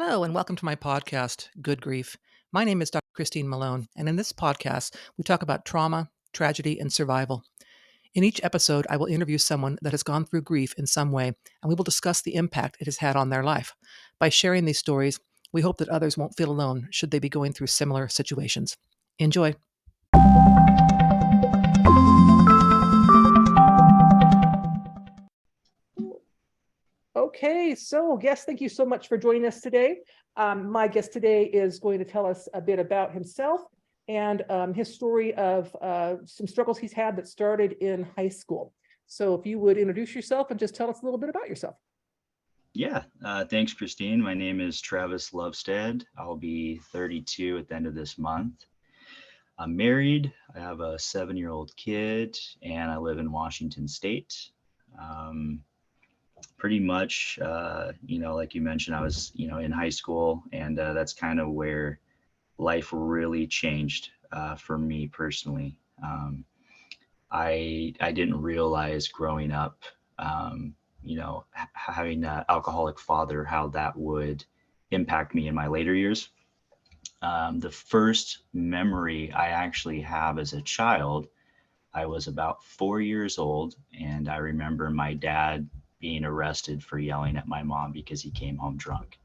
Hello, and welcome to my podcast, Good Grief. My name is Dr. Christine Malone, and in this podcast, we talk about trauma, tragedy, and survival. In each episode, I will interview someone that has gone through grief in some way, and we will discuss the impact it has had on their life. By sharing these stories, we hope that others won't feel alone should they be going through similar situations. Enjoy. Okay, so yes, thank you so much for joining us today. My guest today is going to tell us a bit about himself and his story of some struggles he's had that started in high school. So if you would introduce yourself and just tell us a little bit about yourself. Yeah, thanks, Christine. My name is Travis Lovestead. I'll be 32 at the end of this month. I'm married. I have a 7-year-old kid, and I live in Washington State. Um, Pretty much, like you mentioned, I was, in high school, and that's kind of where life really changed for me personally. I didn't realize growing up, having an alcoholic father, how that would impact me in my later years. The first memory I actually have as a child, I was about 4 years old, and I remember my dad being arrested for yelling at my mom because he came home drunk.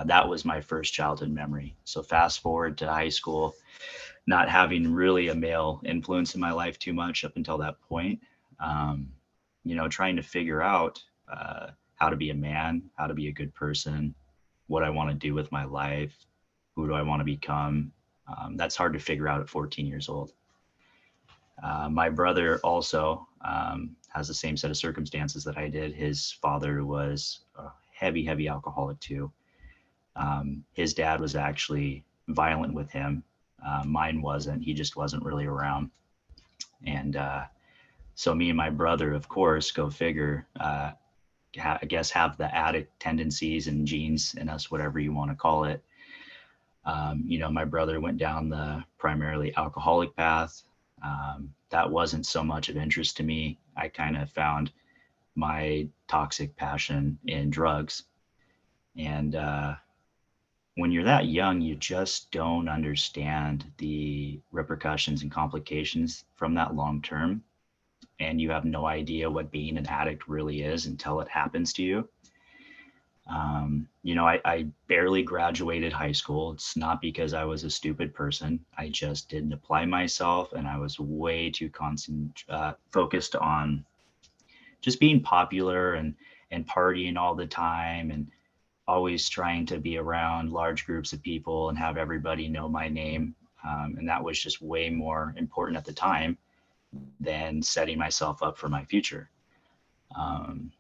That was my first childhood memory. So fast forward to high school, not having really a male influence in my life too much up until that point. Um, Trying to figure out how to be a man, how to be a good person, what I want to do with my life, who do I want to become. That's hard to figure out at 14 years old. My brother also has the same set of circumstances that I did. His father was a heavy, heavy alcoholic too. His dad was actually violent with him. Mine wasn't. He just wasn't really around. And so me and my brother, of course, go figure, I guess have the addict tendencies and genes in us, whatever you want to call it. My brother went down the primarily alcoholic path. That wasn't so much of interest to me. I kind of found my toxic passion in drugs. And when you're that young, you just don't understand the repercussions and complications from that long term. And you have no idea what being an addict really is until it happens to you. I barely graduated high school. It's not because I was a stupid person. I just didn't apply myself, and I was way too focused on just being popular and partying all the time and always trying to be around large groups of people and have everybody know my name. And that was just way more important at the time than setting myself up for my future. Um,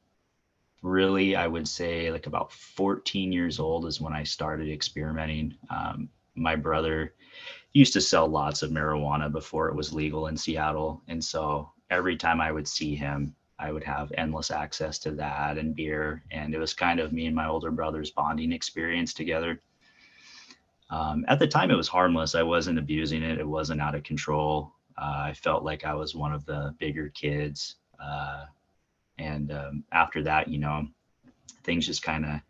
Really, I would say like about 14 years old is when I started experimenting. My brother used to sell lots of marijuana before it was legal in Seattle. And so every time I would see him, I would have endless access to that and beer. And it was kind of me and my older brother's bonding experience together. At the time, it was harmless. I wasn't abusing it, it wasn't out of control. I felt like I was one of the bigger kids. And after that, things just kind of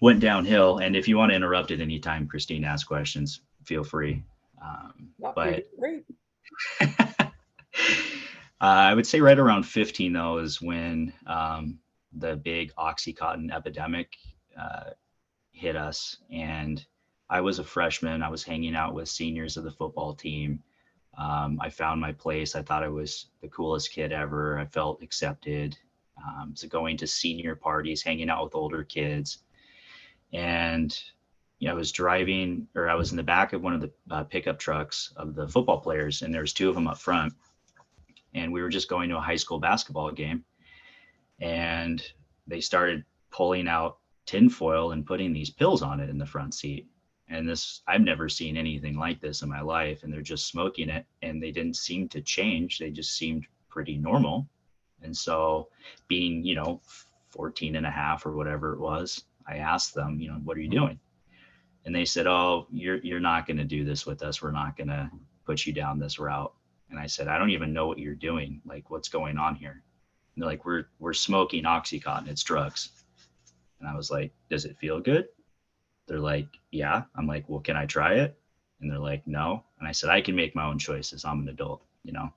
went downhill. And if you want to interrupt at any time, Christine, ask questions, feel free. Not pretty But great. I would say right around 15, though, is when the big Oxycontin epidemic hit us. And I was a freshman. I was hanging out with seniors of the football team. I found my place. I thought I was the coolest kid ever. I felt accepted. So going to senior parties, hanging out with older kids. And I was driving, or I was in the back of one of the pickup trucks of the football players, and there was two of them up front. And we were just going to a high school basketball game. And they started pulling out tinfoil and putting these pills on it in the front seat. And this, I've never seen anything like this in my life. And they're just smoking it, and they didn't seem to change. They just seemed pretty normal. And so being, 14 and a half or whatever it was, I asked them, what are you doing? And they said, oh, you're not going to do this with us. We're not going to put you down this route. And I said, I don't even know what you're doing. Like, what's going on here? And they're like, we're smoking Oxycontin. It's drugs. And I was like, does it feel good? They're like, yeah. I'm like, well, can I try it? And they're like, no. And I said, I can make my own choices. I'm an adult, you know?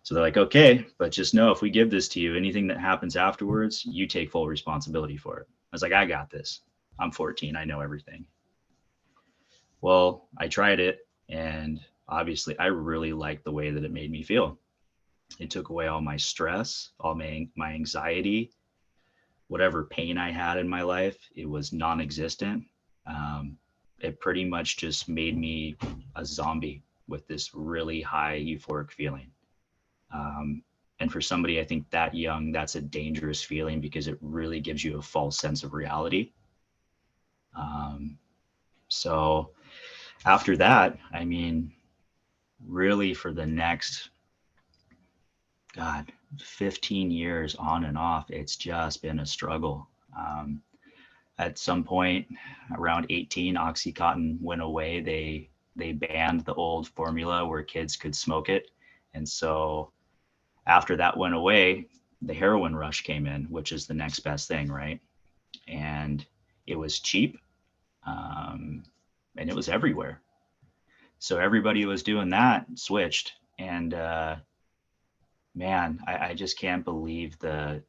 So they're like, okay, but just know if we give this to you, anything that happens afterwards, you take full responsibility for it. I was like, I got this. I'm 14. I know everything. Well, I tried it, and obviously I really liked the way that it made me feel. It took away all my stress, all my anxiety, whatever pain I had in my life. It was non-existent. Um, it pretty much just made me a zombie with this really high euphoric feeling. Um, and for somebody, I think that young, that's a dangerous feeling because it really gives you a false sense of reality. Um, so after that, I mean, really for the next, God, 15 years on and off, it's just been a struggle. At some point around 18, Oxycontin went away. They banned the old formula where kids could smoke it. And so after that went away, the heroin rush came in, which is the next best thing, right? And it was cheap, um, and it was everywhere. So everybody was doing that, switched, and man, I just can't believe the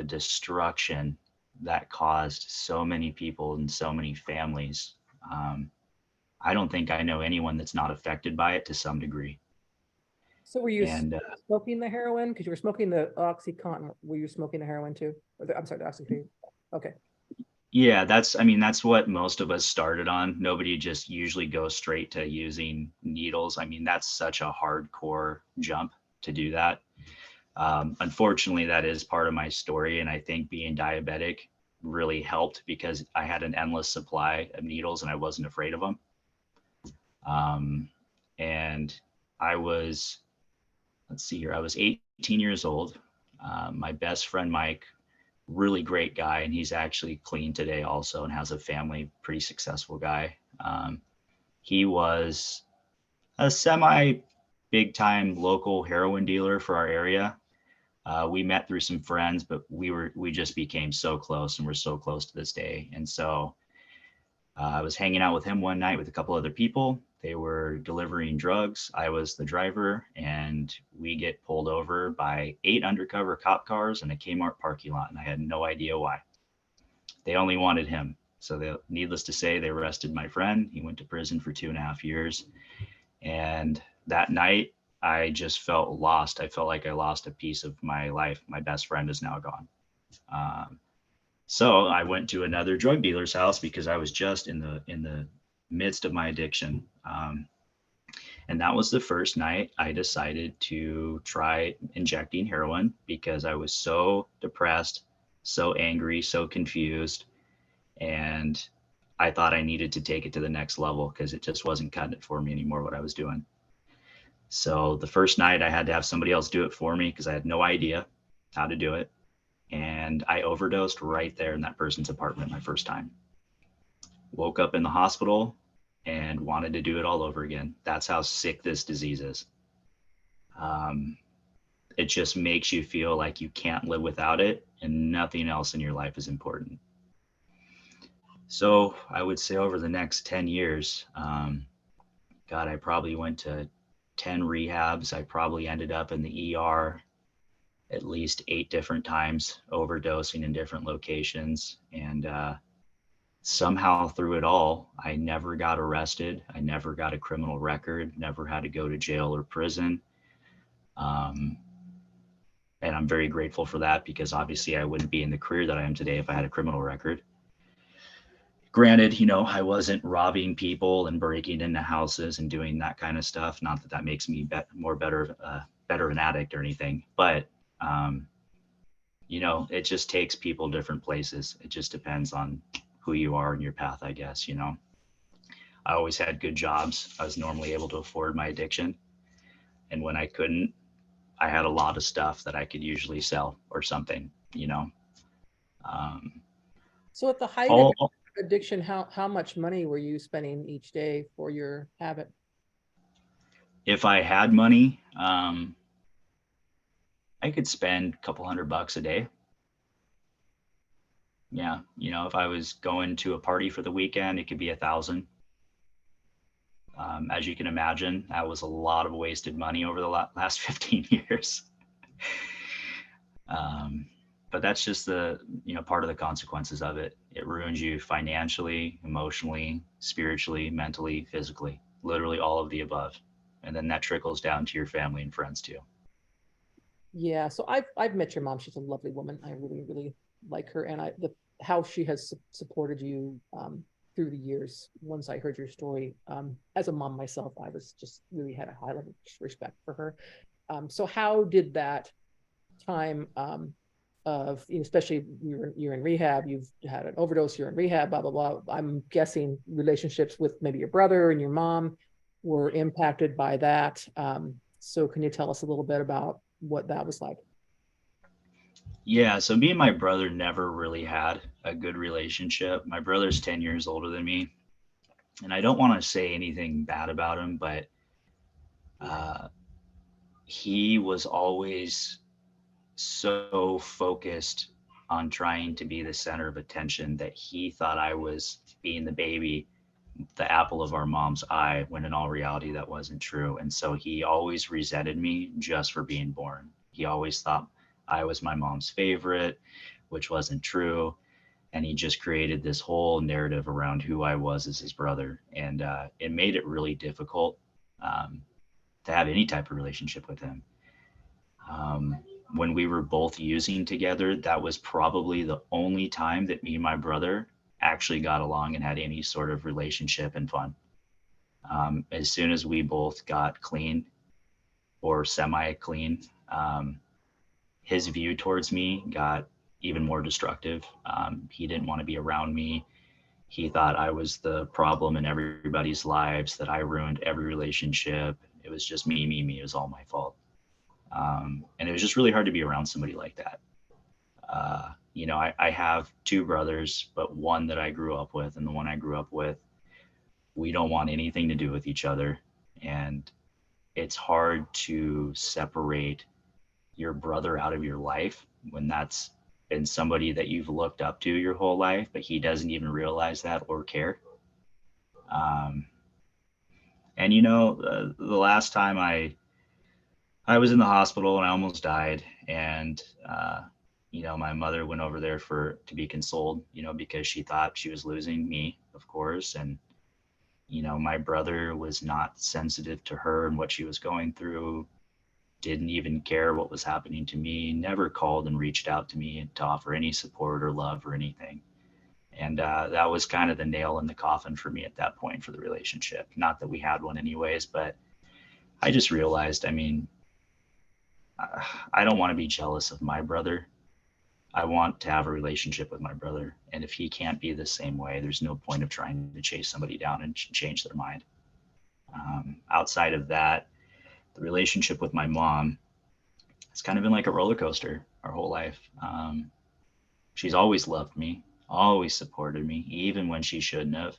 destruction that caused so many people and so many families. Um, I don't think I know anyone that's not affected by it to some degree. So were you And smoking the heroin? Because you were smoking the OxyContin. Were you smoking the heroin too? I'm sorry, the OxyContin. Okay. yeah, I mean, that's what most of us started on. Nobody just usually goes straight to using needles. I mean, that's such a hardcore jump to do that. Unfortunately, that is part of my story. And I think being diabetic really helped because I had an endless supply of needles and I wasn't afraid of them. Um, and I was, let's see here, I was 18 years old. My best friend, Mike, really great guy. And he's actually clean today also and has a family, pretty successful guy. He was a semi big time local heroin dealer for our area. We met through some friends, but we just became so close, and we're so close to this day. And so I was hanging out with him one night with a couple other people. They were delivering drugs. I was the driver, and we get pulled over by 8 undercover cop cars in a Kmart parking lot, and I had no idea why. They only wanted him. So, needless to say, they arrested my friend. He went to prison for 2.5 years. And that night, I just felt lost. I felt like I lost a piece of my life. My best friend is now gone. Um, so I went to another drug dealer's house because I was just in the midst of my addiction. And that was the first night I decided to try injecting heroin because I was so depressed, so angry, so confused, and I thought I needed to take it to the next level because it just wasn't cutting it for me anymore what I was doing. So the first night I had to have somebody else do it for me because I had no idea how to do it. And I overdosed right there in that person's apartment my first time. Woke up in the hospital and wanted to do it all over again. That's how sick this disease is. Um, it just makes you feel like you can't live without it and nothing else in your life is important. So I would say over the next 10 years, God, I probably went to 10 rehabs. I probably ended up in the ER at least 8 different times, overdosing in different locations. And somehow through it all, I never got arrested. I never got a criminal record, never had to go to jail or prison. Um, and I'm very grateful for that because obviously I wouldn't be in the career that I am today if I had a criminal record. Granted, I wasn't robbing people and breaking into houses and doing that kind of stuff. Not that that makes me better an addict or anything, but um, it just takes people different places. It just depends on who you are and your path, I guess. I always had good jobs. I was normally able to afford my addiction. And when I couldn't, I had a lot of stuff that I could usually sell or something. Um, So at the height of all, your addiction, how much money were you spending each day for your habit? if I had money, I could spend a couple $100 a day. Yeah. If I was going to a party for the weekend, it could be 1,000. As you can imagine, that was a lot of wasted money over the last 15 years. Um, but that's just the, part of the consequences of it. It ruins you financially, emotionally, spiritually, mentally, physically, literally all of the above. And then that trickles down to your family and friends too. Yeah, so I've met your mom. She's a lovely woman. I really really like her, and I the how she has supported you through the years. Once I heard your story, as a mom myself, I was just really had a high level of respect for her. So how did that time of, especially you're in rehab, you've had an overdose, you're in rehab, blah blah blah. I'm guessing relationships with maybe your brother and your mom were impacted by that. So can you tell us a little bit about what that was like? Yeah, so me and my brother never really had a good relationship. My brother's 10 years older than me, and I don't want to say anything bad about him, but uh, he was always so focused on trying to be the center of attention that he thought I was being the baby, the apple of our mom's eye, when in all reality that wasn't true. And so he always resented me just for being born. He always thought I was my mom's favorite, which wasn't true. And he just created this whole narrative around who I was as his brother. And it made it really difficult um, to have any type of relationship with him. Um, when we were both using together, that was probably the only time that me and my brother actually got along and had any sort of relationship and fun. As soon as we both got clean or semi clean, his view towards me got even more destructive. He didn't want to be around me. He thought I was the problem in everybody's lives, that I ruined every relationship. It was just me, me, me. It was all my fault. And it was just really hard to be around somebody like that. I have two brothers, but one that I grew up with, and the one I grew up with, we don't want anything to do with each other. And it's hard to separate your brother out of your life when that's been somebody that you've looked up to your whole life, but he doesn't even realize that or care. Um, and the last time I was in the hospital and I almost died, and my mother went over there for to be consoled, because she thought she was losing me, of course, and my brother was not sensitive to her and what she was going through, didn't even care what was happening to me, never called and reached out to me to offer any support or love or anything. And that was kind of the nail in the coffin for me at that point for the relationship. Not that we had one, anyways, but I just realized, I mean, I don't want to be jealous of my brother. I want to have a relationship with my brother. And if he can't be the same way, there's no point of trying to chase somebody down and change their mind. Outside of that, the relationship with my mom, it's kind of been like a roller coaster our whole life. She's always loved me, always supported me, even when she shouldn't have.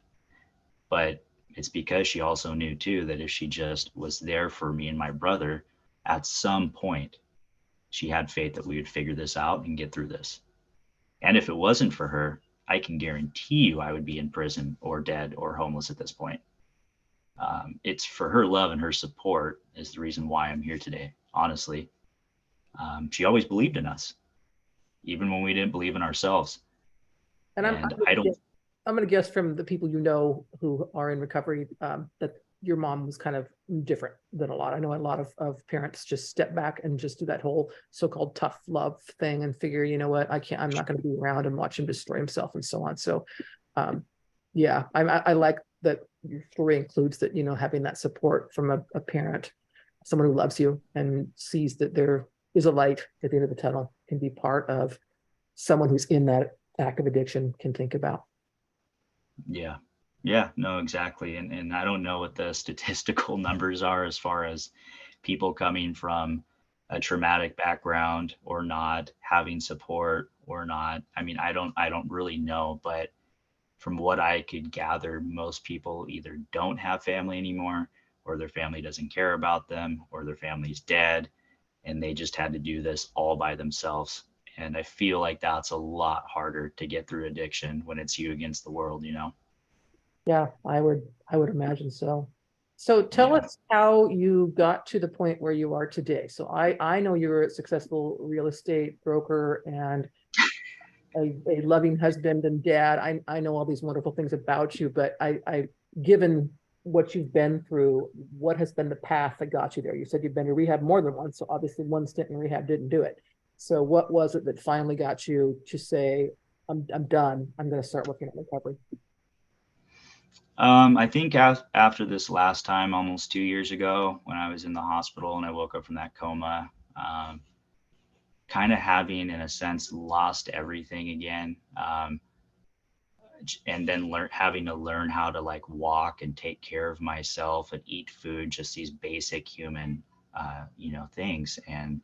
But it's because she also knew too that if she just was there for me and my brother, at some point, she had faith that we would figure this out and get through this. And if it wasn't for her, I can guarantee you I would be in prison or dead or homeless at this point. It's for her love and her support is the reason why I'm here today, honestly. She always believed in us, even when we didn't believe in ourselves. And And I don't, I'm going to guess from the people you know who are in recovery that your mom was kind of different than a lot. I know a lot of parents just step back and just do that whole so-called tough love thing and figure, you know what, I'm not going to be around and watch him destroy himself and so on. So, um, yeah, I like that your story includes that, having that support from a parent, someone who loves you and sees that there is a light at the end of the tunnel, can be part of someone who's in that active addiction can think about. yeah, yeah, no, exactly. And I don't know what the statistical numbers are as far as people coming from a traumatic background or not having support or not. I mean, I don't really know, but from what I could gather, most people either don't have family anymore, or their family doesn't care about them, or their family's dead, and they just had to do this all by themselves. And I feel like that's a lot harder to get through addiction when it's you against the world, you know? Yeah, I would imagine so. So tell Yeah. us how you got to the point where you are today. So I know you're a successful real estate broker and a loving husband and dad. I know all these wonderful things about you, but I given what you've been through, what has been the path that got you there? You said you've been to rehab more than once, so obviously one stint in rehab didn't do it. So what was it that finally got you to say, I'm done. I'm going to start working on recovery? I think after this last time, almost 2 years ago, when I was in the hospital and I woke up from that coma, kind of having, in a sense, lost everything again. And then having to learn how to like walk and take care of myself and eat food, just these basic human, things. And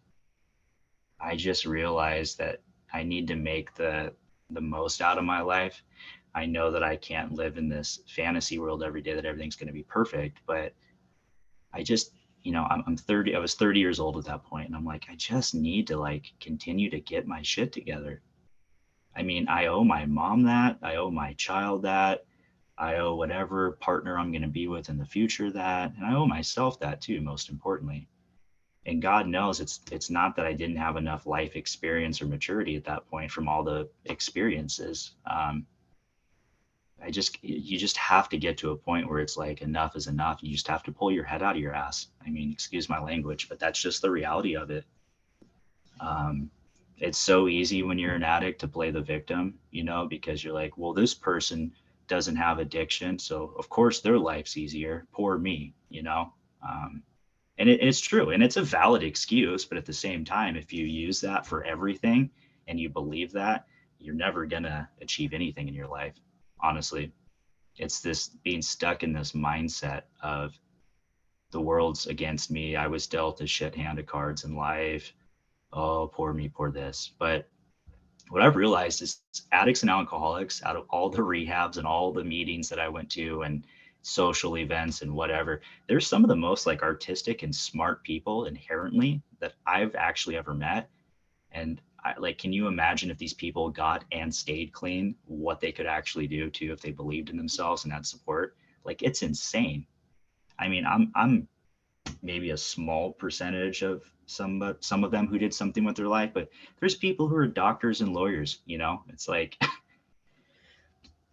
I just realized that I need to make the most out of my life. I know that I can't live in this fantasy world every day that everything's going to be perfect, but I just, I'm 30. I was 30 years old at that point, and I'm like, I just need to like continue to get my shit together. I mean, I owe my mom that. I owe my child that. I owe whatever partner I'm going to be with in the future that, and I owe myself that too, most importantly. And God knows it's not that I didn't have enough life experience or maturity at that point from all the experiences. You just have to get to a point where it's like enough is enough. You just have to pull your head out of your ass. I mean, excuse my language, but that's just the reality of it. Um, it's so easy when you're an addict to play the victim, because you're like, well, this person doesn't have addiction, so of course their life's easier. Poor me. Um, and it's true, and it's a valid excuse, but at the same time, if you use that for everything and you believe that, you're never gonna achieve anything in your life. Honestly, it's this being stuck in this mindset of the world's against me. I was dealt a shit hand of cards in life. Oh, poor me, poor this. But what I've realized is addicts and alcoholics, out of all the rehabs and all the meetings that I went to and social events and whatever, they're some of the most like artistic and smart people inherently that I've actually ever met. And like, can you imagine if these people got and stayed clean, what they could actually do too if they believed in themselves and had support? Like, it's insane. I mean, I'm maybe a small percentage of some of them who did something with their life, but there's people who are doctors and lawyers. It's like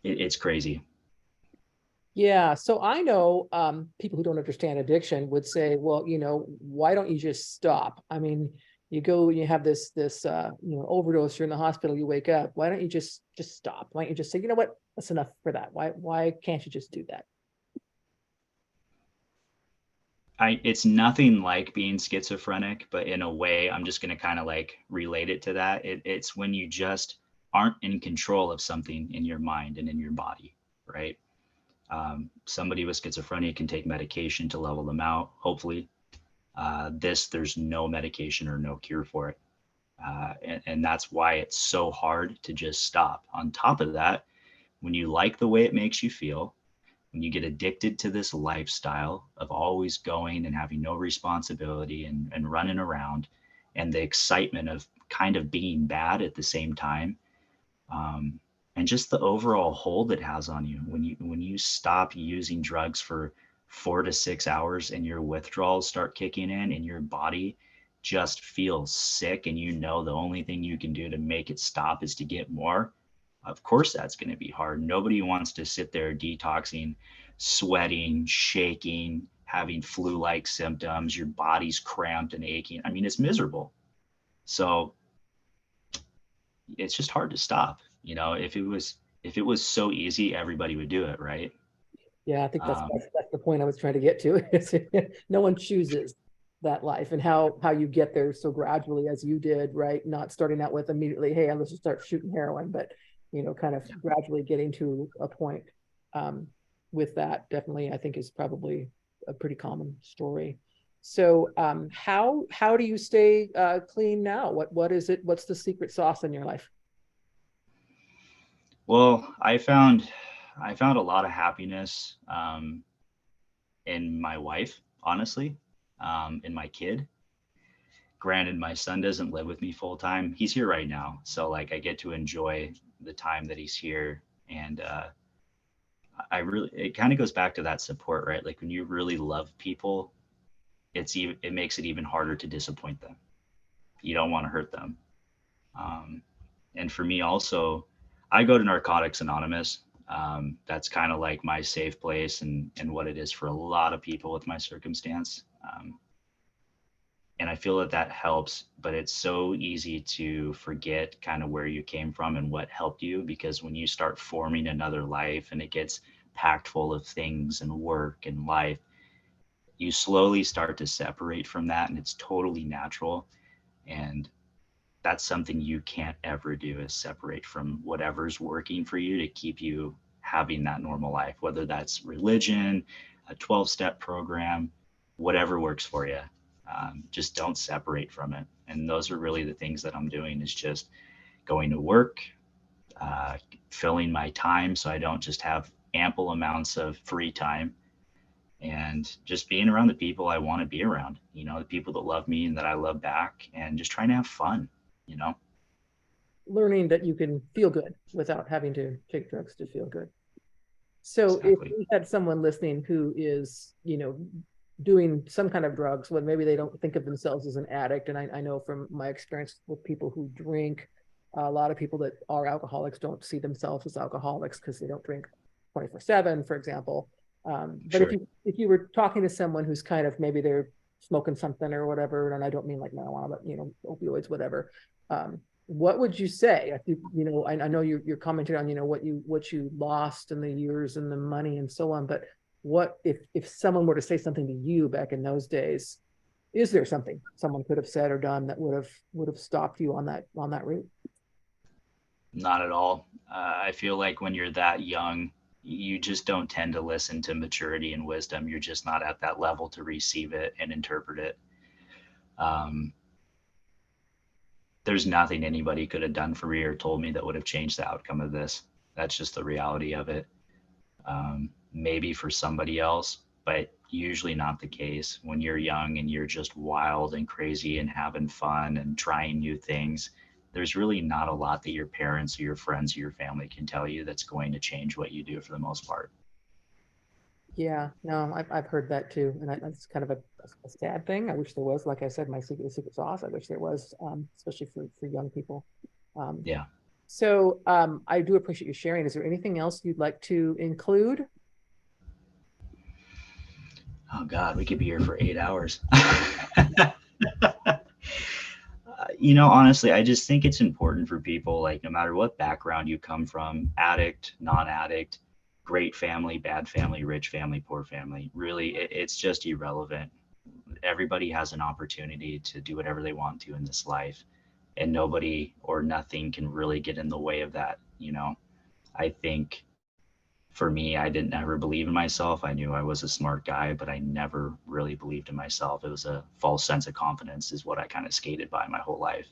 it's crazy. Yeah, so I know people who don't understand addiction would say, well, why don't you just stop? I mean, you go and you have this overdose, you're in the hospital, you wake up. Why don't you just stop? Why don't you just say, you know what, that's enough for that? Why can't you just do that? It's nothing like being schizophrenic, but in a way, I'm just going to kind of like relate it to that. It's when you just aren't in control of something in your mind and in your body, right? Somebody with schizophrenia can take medication to level them out, hopefully. There's no medication or no cure for it. And that's why it's so hard to just stop. On top of that, when you like the way it makes you feel, when you get addicted to this lifestyle of always going and having no responsibility and running around, and the excitement of kind of being bad at the same time, um, and just the overall hold it has on you when you stop using drugs for 4 to 6 hours and your withdrawals start kicking in and your body just feels sick, and the only thing you can do to make it stop is to get more. Of course that's going to be hard. Nobody wants to sit there detoxing, sweating, shaking, having flu-like symptoms, your body's cramped and aching. I mean, it's miserable. So it's just hard to stop. If it was so easy, everybody would do it, right? Yeah, I think that's Um, that's, that's the point I was trying to get to. No one chooses that life, and how you get there so gradually as you did, right? Not starting out with immediately, hey, let's just start shooting heroin, but kind of gradually getting to a point um, with that. Definitely, I think is probably a pretty common story. So, how do you stay clean now? What is it? What's the secret sauce in your life? well, I found a lot of happiness in my wife, honestly, in my kid. Granted, my son doesn't live with me full time. He's here right now. So like I get to enjoy the time that he's here. And I really, it kind of goes back to that support, right? Like when you really love people, it makes it even harder to disappoint them. You don't want to hurt them. Um, and for me also, I go to Narcotics Anonymous. That's kind of like my safe place and what it is for a lot of people with my circumstance. And I feel that that helps, but it's so easy to forget kind of where you came from and what helped you, because when you start forming another life and it gets packed full of things and work and life, you slowly start to separate from that, and it's totally natural. And that's something you can't ever do, is separate from whatever's working for you to keep you having that normal life, whether that's religion, a 12-step program, whatever works for you. Just don't separate from it. And those are really the things that I'm doing, is just going to work, uh, filling my time so I don't just have ample amounts of free time, and just being around the people I want to be around, the people that love me and that I love back, and just trying to have fun, you know? Learning that you can feel good without having to take drugs to feel good. So if Exactly. we had someone listening who is, doing some kind of drugs, when maybe they don't think of themselves as an addict, and I know from my experience with people who drink, a lot of people that are alcoholics don't see themselves as alcoholics because they don't drink 24/7, for example. But if Sure. you were talking to someone who's kind of, maybe they're smoking something or whatever, and I don't mean like marijuana, but opioids, whatever. What would you say? I know you're commenting on what you lost in the years and the money and so on, but what if someone were to say something to you back in those days? Is there something someone could have said or done that would have stopped you on that route? Not at all. I feel like when you're that young, you just don't tend to listen to maturity and wisdom. You're just not at that level to receive it and interpret it. Um, there's nothing anybody could have done for me or told me that would have changed the outcome of this. That's just the reality of it. Maybe for somebody else, but usually not the case. When you're young and you're just wild and crazy and having fun and trying new things, there's really not a lot that your parents or your friends or your family can tell you that's going to change what you do for the most part. Yeah, no, I've heard that too, and that's kind of a sad thing. I wish there was, like I said, my secret sauce. I wish there was, especially for young people. Um, Yeah. so I do appreciate you sharing. Is there anything else you'd like to include? Oh God, we could be here for 8 hours. Honestly, I just think it's important for people, like, no matter what background you come from, addict, non addict, great family, bad family, rich family, poor family, really, it's just irrelevant. Everybody has an opportunity to do whatever they want to in this life, and nobody or nothing can really get in the way of that. I think for me, I didn't ever believe in myself. I knew I was a smart guy, but I never really believed in myself. It was a false sense of confidence, is what I kind of skated by my whole life.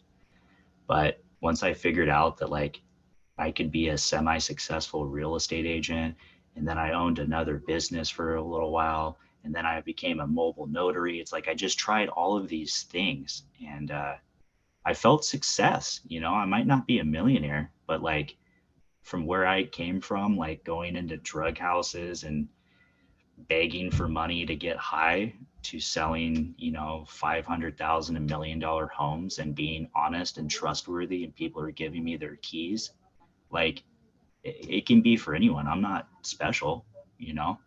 But once I figured out that, like, I could be a semi successful real estate agent, and then I owned another business for a little while, and then I became a mobile notary. It's like I just tried all of these things, and I felt success. I might not be a millionaire, but like from where I came from, like going into drug houses and begging for money to get high, to selling, 500,000 $1 million homes and being honest and trustworthy, and people are giving me their keys. Like it can be for anyone. I'm not special, you know.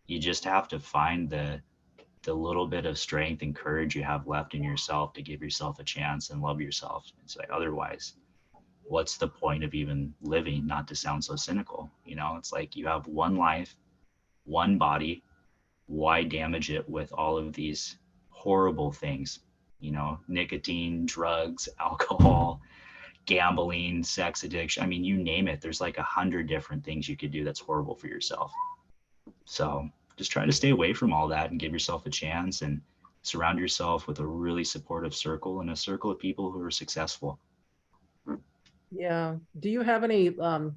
You just have to find the little bit of strength and courage you have left in yourself to give yourself a chance and love yourself. It's like, otherwise, what's the point of even living? Not to sound so cynical, it's like you have one life, one body. Why damage it with all of these horrible things? Nicotine, drugs, alcohol, gambling, sex addiction. I mean, you name it. There's like 100 different things you could do that's horrible for yourself. So just try to stay away from all that and give yourself a chance, and surround yourself with a really supportive circle and a circle of people who are successful. Yeah. Do you have any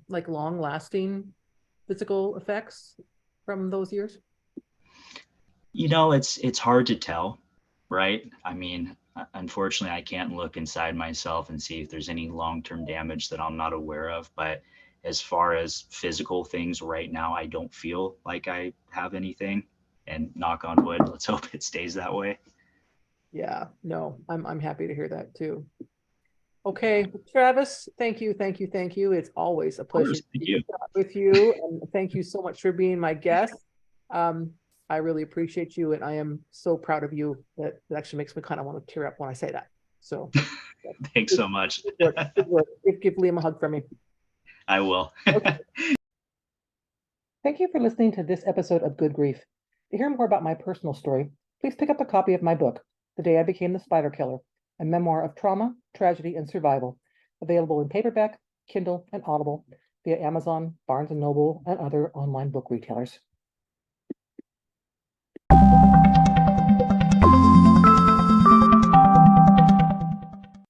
like long lasting physical effects from those years? It's hard to tell, right? I mean, Unfortunately, I can't look inside myself and see if there's any long-term damage that I'm not aware of. But as far as physical things right now, I don't feel like I have anything. And knock on wood, let's hope it stays that way. Yeah, no, I'm happy to hear that too. Okay, Travis, thank you, thank you, thank you. It's always a Of pleasure course, to thank be you. with you, and thank you so much for being my guest. Um, I really appreciate you, and I am so proud of you that it actually makes me kind of want to tear up when I say that. So, Thanks good, so much. good work, good work. Give Liam a hug for me. I will. Okay. Thank you for listening to this episode of Good Grief. To hear more about my personal story, please pick up a copy of my book, The Day I Became the Spider Killer, a memoir of trauma, tragedy, and survival, available in paperback, Kindle, and Audible via Amazon, Barnes & Noble, and other online book retailers.